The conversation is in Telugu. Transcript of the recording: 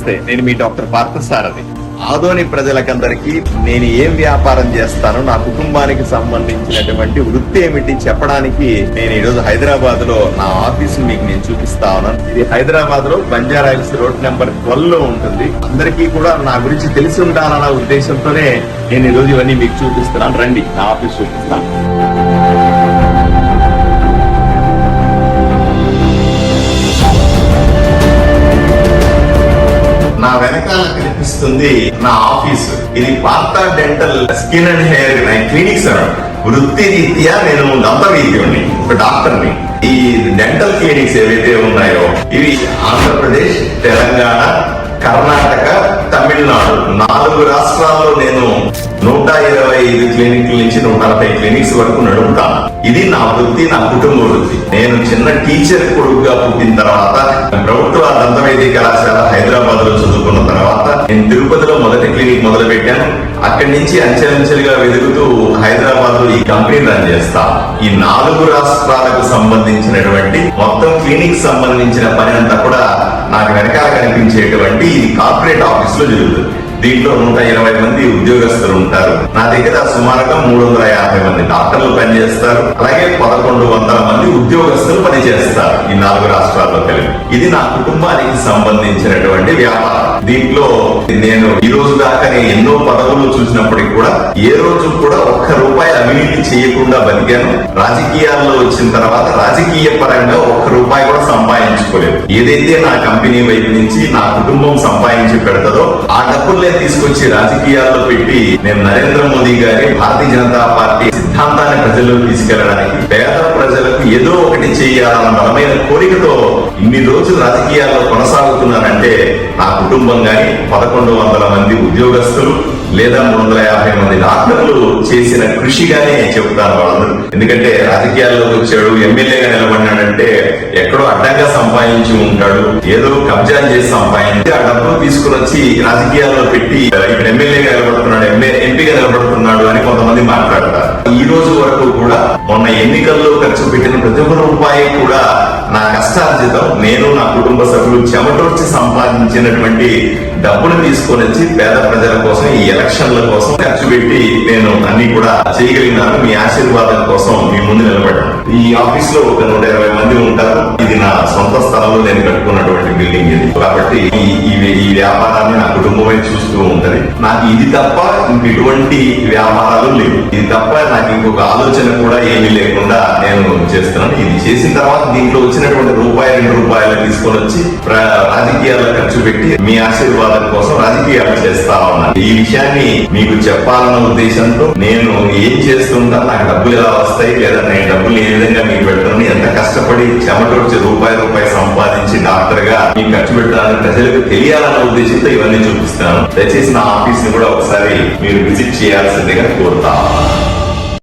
నమస్తే, నేను మీ డాక్టర్ పార్థసారథి. ఆదోని ప్రజలకందరికీ నేను ఏం వ్యాపారం చేస్తానో, నా కుటుంబానికి సంబంధించినటువంటి వృత్తి ఏమిటి చెప్పడానికి నేను ఈరోజు హైదరాబాద్ లో నా ఆఫీస్ మీకు నేను చూపిస్తా ఉన్నాను. ఇది హైదరాబాద్ లో బంజారాహిల్స్ రోడ్ నెంబర్ 12 లో ఉంటుంది. అందరికీ కూడా నా గురించి తెలిసి ఉండాలన్న ఉద్దేశంతోనే నేను ఈరోజు ఇవన్నీ మీకు చూపిస్తున్నాను. రండి, నా ఆఫీస్ చూపిస్తాను. నా వెనకాల కనిపిస్తుంది నా ఆఫీస్. ఇది Partha dental skin and hair clinics. వృత్తి రీత్యా నేను దంత వైద్యుడిని, ఒక డాక్టర్ని. ఈ డెంటల్ క్లినిక్స్ ఏవైతే ఉన్నాయో ఇవి ఆంధ్రప్రదేశ్, తెలంగాణ, కర్ణాటక, తమిళనాడు 4 రాష్ట్రాల్లో నేను 125 క్లినిక్ల నుంచి 140 క్లినిక్స్ వరకు నడుపుతాను. ఇది నా వృత్తి, నా కుటుంబ వృత్తి. నేను చిన్న టీచర్ కొడుకుగా పుట్టిన తర్వాత ప్రభుత్వ దంత వైద్య కళాశాల హైదరాబాద్ లో చదువుకున్న తర్వాత నేను తిరుపతిలో మొదటి క్లినిక్ మొదలు పెట్టాను. అక్కడి నుంచి అంచెలంచెలుగా వెతుకుతూ హైదరాబాద్ లో ఈ కంపెనీ రన్ చేస్తా. ఈ 4 రాష్ట్రాలకు సంబంధించినటువంటి మొత్తం క్లినిక్ సంబంధించిన పని అంతా కూడా నాకు వెనకాల కనిపించేటువంటి ఇది కార్పొరేట్ ఆఫీస్ లో జరుగుతుంది. దీంట్లో 120 మంది ఉద్యోగస్తులు ఉంటారు. నా దగ్గర సుమారుగా 350 మంది డాక్టర్లు పనిచేస్తారు. అలాగే 1100 మంది ఉద్యోగస్తులు పనిచేస్తారు ఈ 4 రాష్ట్రాల్లో కలిపి. ఇది నా కుటుంబానికి సంబంధించినటువంటి వ్యాపారం. దీంట్లో నేను ఈ రోజు దాకా ఎన్నో పదవులు చూసినప్పటికీ కూడా ఏ రోజు కూడా ₹1 అవినీతి చేయకుండా బతికాను. రాజకీయాల్లో వచ్చిన తర్వాత రాజకీయ పరంగా ₹1 కూడా సంపాదించుకోలేదు. ఏదైతే నా కంపెనీ వైపు నుంచి నా కుటుంబం సంపాదించి పెడతదో ఆ డబ్బుల్ని తీసుకొచ్చి రాజకీయాల్లో పెట్టి నేను నరేంద్ర మోదీ గారి భారతీయ జనతా పార్టీ సిద్ధాంతాన్ని ప్రజల్లోకి తీసుకెళ్లడానికి, పేద ప్రజలకు ఏదో ఒకటి చేయాలన్న బలమైన కోరికతో ఇన్ని రోజులు రాజకీయాల్లో కొనసాగుతున్నానంటే నా కుటుంబం గాని 1100 మంది ఉద్యోగస్తులు లేదా 350 మంది డాక్టర్లు చేసిన కృషిగానే చెబుతాను వాళ్ళందరూ. ఎందుకంటే రాజకీయాల్లోకి వచ్చాడు, ఎమ్మెల్యేగా నిలబడినాడంటే ఎక్కడో అడ్డంగా సంపాదించి ఉంటాడు, ఏదో కబ్జా చేసి సంపాదించి ఆ డబ్బులు తీసుకుని వచ్చి రాజకీయాల్లో పెట్టి ఇక్కడ ఎమ్మెల్యేగా నిలబడుతున్నాడు, ఎంపీగా నిలబడుతున్నాడు అని కొంతమంది మాట్లాడతారు. ఈ రోజు వరకు కూడా మొన్న ఎన్నికల్లో ఖర్చు పెట్టిన ప్రతి ₹1 కూడా నా కష్టార్జితం, నేను నా కుటుంబ సభ్యులు చెమటోర్చి సంపాదించినటువంటి డబ్బులు తీసుకొని వచ్చి పేద ప్రజల కోసం, ఈ ఎలక్షన్ల కోసం ఖర్చు పెట్టి నేను అన్ని కూడా చేయగలిగినాను. మీ ఆశీర్వాదం కోసం మీ ముందు నిలబడ్డాను. ఈ ఆఫీస్ లో ఒక 120 మంది ఉంటారు. ఇది నా సొంత స్థలంలో నేను కట్టుకున్నటువంటి బిల్డింగ్ ఇది. కాబట్టి ఈ వ్యాపారాన్ని నా కుటుంబమే చూస్తూ ఉంటది. నాకు ఇది తప్ప ఇంక ఎటువంటి వ్యాపారాలు లేవు. ఇది తప్ప నాకు ఇంకొక ఆలోచన కూడా ఏమీ లేకుండా నేను చేస్తున్నాను. ఇది చేసిన తర్వాత దీంట్లో వచ్చినటువంటి ₹1, ₹2 తీసుకొని వచ్చి రాజకీయాల్లో ఖర్చు పెట్టి మీ ఆశీర్వాదం కోసం రాజకీయాలు చేస్తా ఉన్నాను. ఈ విషయాన్ని మీకు చెప్పాలన్న ఉద్దేశంతో నేను ఏం చేస్తుంటాను, నాకు డబ్బులు ఎలా వస్తాయి, లేదా నేను డబ్బులు ఏ విధంగా మీకు పెడతాను, ఎంత కష్టపడి చెమటొచ్చి ₹1 సంపాదించి డాక్టర్ గా మీకు ఖర్చు పెట్టడానికి ప్రజలకు తెలియాలన్న ఉద్దేశంతో ఇవన్నీ చూపిస్తాను. దయచేసి నా ఆఫీస్ ని కూడా ఒకసారి మీరు విజిట్ చేయాల్సిందిగా కోరుతా.